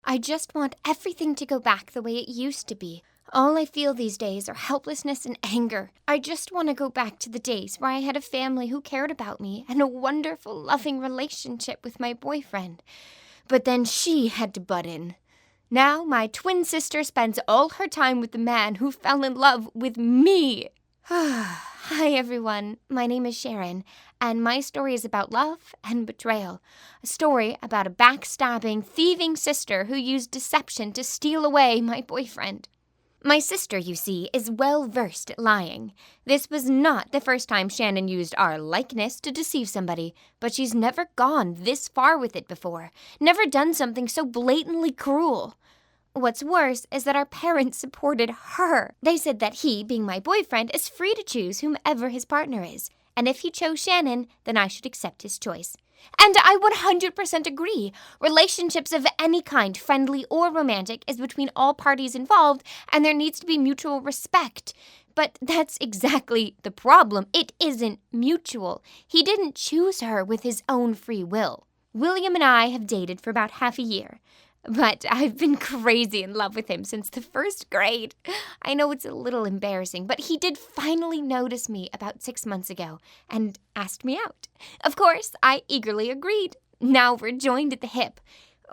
I just want everything to go back the way it used to be. All I feel these days are helplessness and anger. I just want to go back to the days where I had a family who cared about me and a wonderful, loving relationship with my boyfriend. But then she had to butt in. Now my twin sister spends all her time with the man who fell in love with me. Hi everyone, my name is Sharon, and my story is about love and betrayal. A story about a backstabbing, thieving sister who used deception to steal away my boyfriend. My sister, you see, is well versed at lying. This was not the first time Shannon used our likeness to deceive somebody, but she's never gone this far with it before, never done something so blatantly cruel. What's worse is that our parents supported her. They said that he, being my boyfriend, is free to choose whomever his partner is. And if he chose Shannon, then I should accept his choice. And I 100% agree. Relationships of any kind, friendly or romantic, is between all parties involved, and there needs to be mutual respect. But that's exactly the problem. It isn't mutual. He didn't choose her with his own free will. William and I have dated for about half a year. But I've been crazy in love with him since the first grade. I know it's a little embarrassing, but he did finally notice me about 6 months ago and asked me out. Of course, I eagerly agreed. Now we're joined at the hip.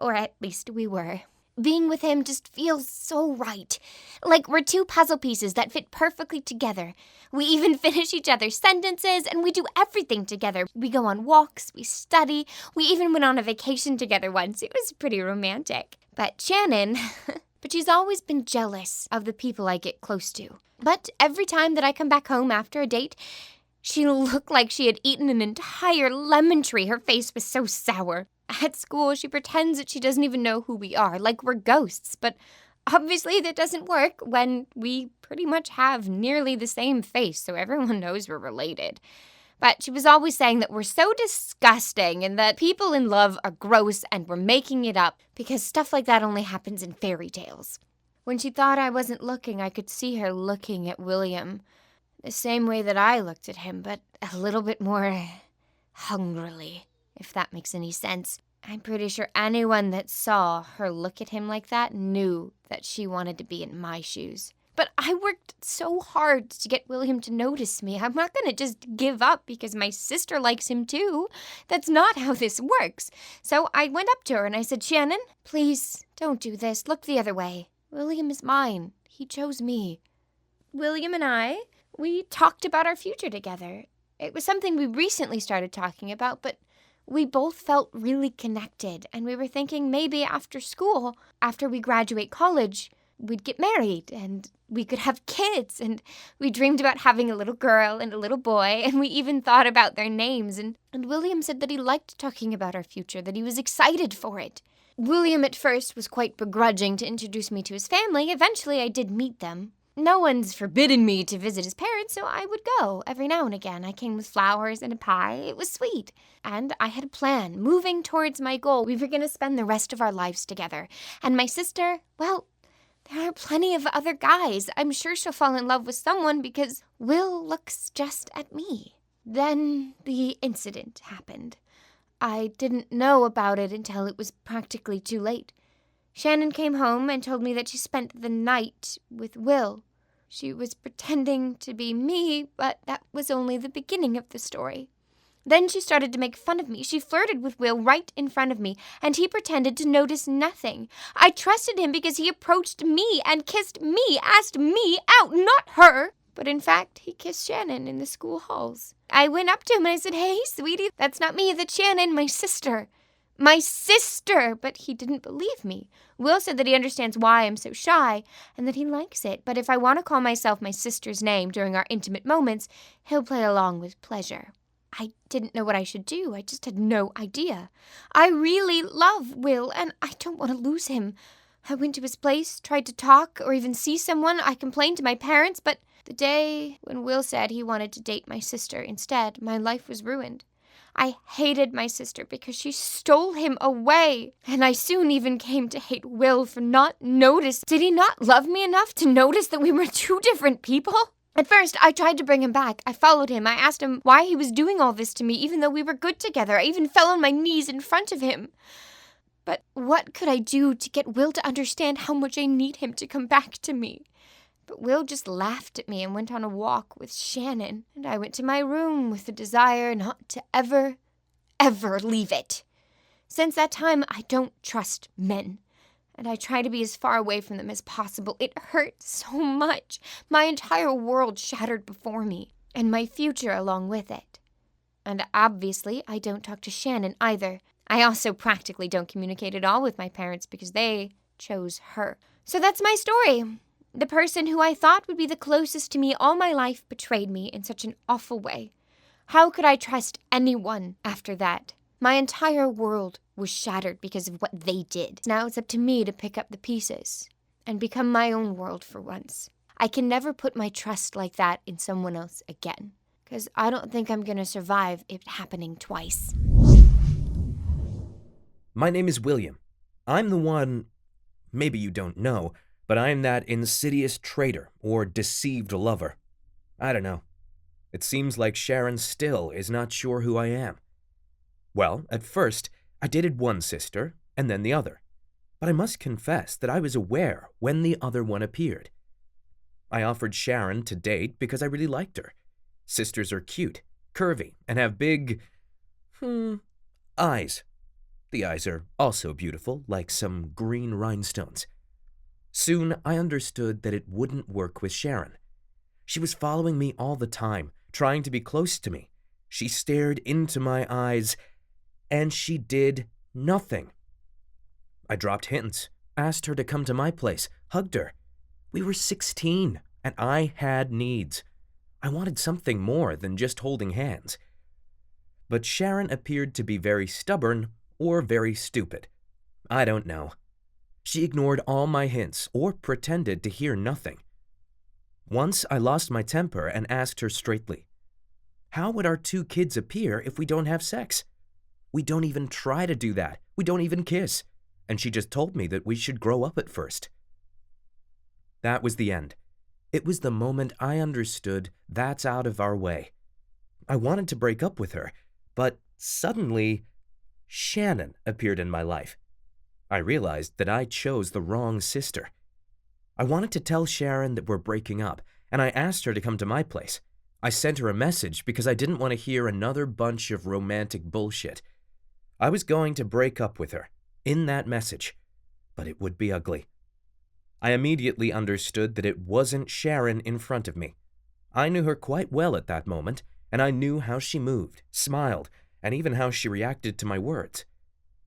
Or at least we were. Being with him just feels so right. Like we're two puzzle pieces that fit perfectly together. We even finish each other's sentences, and we do everything together. We go on walks, we study, we even went on a vacation together once. It was pretty romantic. But Shannon, she's always been jealous of the people I get close to. But every time that I come back home after a date, she looked like she had eaten an entire lemon tree. Her face was so sour. At school, she pretends that she doesn't even know who we are, like we're ghosts. But obviously that doesn't work when we pretty much have nearly the same face, so everyone knows we're related. But she was always saying that we're so disgusting and that people in love are gross and we're making it up because stuff like that only happens in fairy tales. When she thought I wasn't looking, I could see her looking at William the same way that I looked at him, but a little bit more hungrily, if that makes any sense. I'm pretty sure anyone that saw her look at him like that knew that she wanted to be in my shoes. But I worked so hard to get William to notice me. I'm not going to just give up because my sister likes him too. That's not how this works. So I went up to her and I said, Shannon, please don't do this. Look the other way. William is mine. He chose me. William and I, we talked about our future together. It was something we recently started talking about, but we both felt really connected, and we were thinking maybe after school, after we graduate college, we'd get married, and we could have kids, and we dreamed about having a little girl and a little boy, and we even thought about their names, and William said that he liked talking about our future, that he was excited for it. William at first was quite begrudging to introduce me to his family. Eventually I did meet them. No one's forbidden me to visit his parents, so I would go every now and again. I came with flowers and a pie. It was sweet. And I had a plan, moving towards my goal. We were going to spend the rest of our lives together. And my sister, well, there are plenty of other guys. I'm sure she'll fall in love with someone because Will looks just at me. Then the incident happened. I didn't know about it until it was practically too late. Shannon came home and told me that she spent the night with Will. She was pretending to be me, but that was only the beginning of the story. Then she started to make fun of me. She flirted with Will right in front of me, and he pretended to notice nothing. I trusted him because he approached me and kissed me, asked me out, not her. But in fact, he kissed Shannon in the school halls. I went up to him and I said, "Hey, sweetie, that's not me, that's Shannon, my sister." My sister! But he didn't believe me. Will said that he understands why I'm so shy and that he likes it. But if I want to call myself my sister's name during our intimate moments, he'll play along with pleasure. I didn't know what I should do. I just had no idea. I really love Will, and I don't want to lose him. I went to his place, tried to talk or even see someone. I complained to my parents, but the day when Will said he wanted to date my sister instead, my life was ruined. I hated my sister because she stole him away, and I soon even came to hate Will for not noticing. Did he not love me enough to notice that we were two different people? At first, I tried to bring him back. I followed him. I asked him why he was doing all this to me, even though we were good together. I even fell on my knees in front of him. But what could I do to get Will to understand how much I need him to come back to me? But Will just laughed at me and went on a walk with Shannon, and I went to my room with the desire not to ever leave it. Since that time, I don't trust men, and I try to be as far away from them as possible. It hurt so much. My entire world shattered before me, and my future along with it. And obviously, I don't talk to Shannon either. I also practically don't communicate at all with my parents because they chose her. So that's my story. The person who I thought would be the closest to me all my life betrayed me in such an awful way. How could I trust anyone after that? My entire world was shattered because of what they did. Now it's up to me to pick up the pieces and become my own world for once. I can never put my trust like that in someone else again, because I don't think I'm going to survive it happening twice. My name is William. I'm the one, maybe you don't know, but I'm that insidious traitor or deceived lover. I don't know. It seems like Sharon still is not sure who I am. Well, at first, I dated one sister and then the other, but I must confess that I was aware when the other one appeared. I offered Sharon to date because I really liked her. Sisters are cute, curvy, and have big, eyes. The eyes are also beautiful, like some green rhinestones. Soon, I understood that it wouldn't work with Sharon. She was following me all the time, trying to be close to me. She stared into my eyes, and she did nothing. I dropped hints, asked her to come to my place, hugged her. We were 16, and I had needs. I wanted something more than just holding hands. But Sharon appeared to be very stubborn or very stupid. I don't know. She ignored all my hints or pretended to hear nothing. Once I lost my temper and asked her straightly, "How would our 2 kids appear if we don't have sex? We don't even try to do that. We don't even kiss." And she just told me that we should grow up at first. That was the end. It was the moment I understood that's out of our way. I wanted to break up with her, but suddenly, Shannon appeared in my life. I realized that I chose the wrong sister. I wanted to tell Sharon that we're breaking up, and I asked her to come to my place. I sent her a message because I didn't want to hear another bunch of romantic bullshit. I was going to break up with her, in that message, but it would be ugly. I immediately understood that it wasn't Sharon in front of me. I knew her quite well at that moment, and I knew how she moved, smiled, and even how she reacted to my words.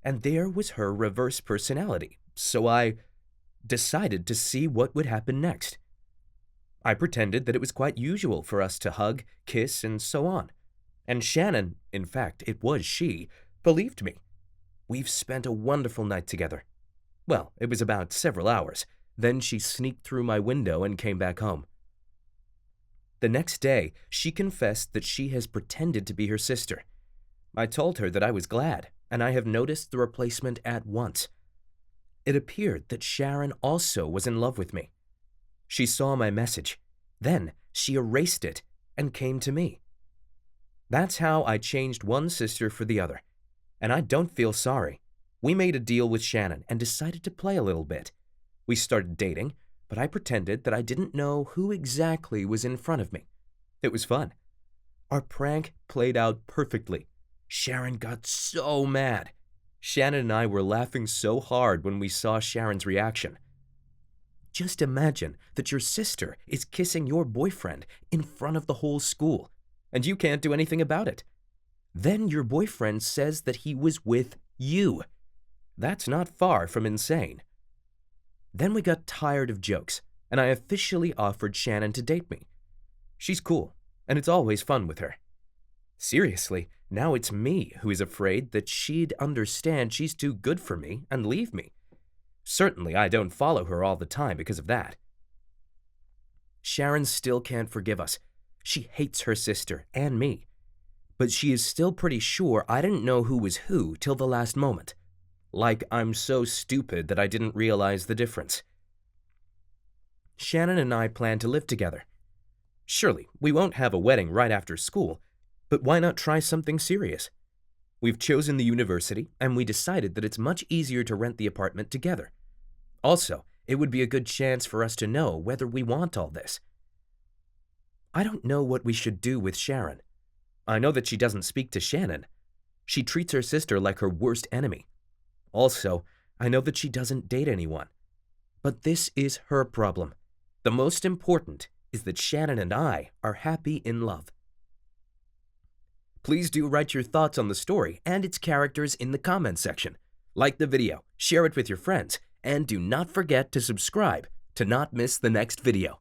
And there was her reverse personality, so I decided to see what would happen next. I pretended that it was quite usual for us to hug, kiss, and so on. And Shannon, in fact, it was she, believed me. We've spent a wonderful night together. Well, it was about several hours. Then she sneaked through my window and came back home. The next day, she confessed that she has pretended to be her sister. I told her that I was glad, and I have noticed the replacement at once. It appeared that Sharon also was in love with me. She saw my message. Then she erased it and came to me. That's how I changed one sister for the other. And I don't feel sorry. We made a deal with Shannon and decided to play a little bit. We started dating, but I pretended that I didn't know who exactly was in front of me. It was fun. Our prank played out perfectly. Sharon got so mad. Shannon and I were laughing so hard when we saw Sharon's reaction. Just imagine that your sister is kissing your boyfriend in front of the whole school, and you can't do anything about it. Then your boyfriend says that he was with you. That's not far from insane. Then we got tired of jokes, and I officially offered Shannon to date me. She's cool, and it's always fun with her. Seriously, now it's me who is afraid that she'd understand she's too good for me and leave me. Certainly, I don't follow her all the time because of that. Sharon still can't forgive us. She hates her sister and me. But she is still pretty sure I didn't know who was who till the last moment. Like I'm so stupid that I didn't realize the difference. Shannon and I plan to live together. Surely, we won't have a wedding right after school, but why not try something serious? We've chosen the university, and we decided that it's much easier to rent the apartment together. Also, it would be a good chance for us to know whether we want all this. I don't know what we should do with Sharon. I know that she doesn't speak to Shannon. She treats her sister like her worst enemy. Also, I know that she doesn't date anyone. But this is her problem. The most important is that Shannon and I are happy in love. Please do write your thoughts on the story and its characters in the comments section. Like the video, share it with your friends, and do not forget to subscribe to not miss the next video.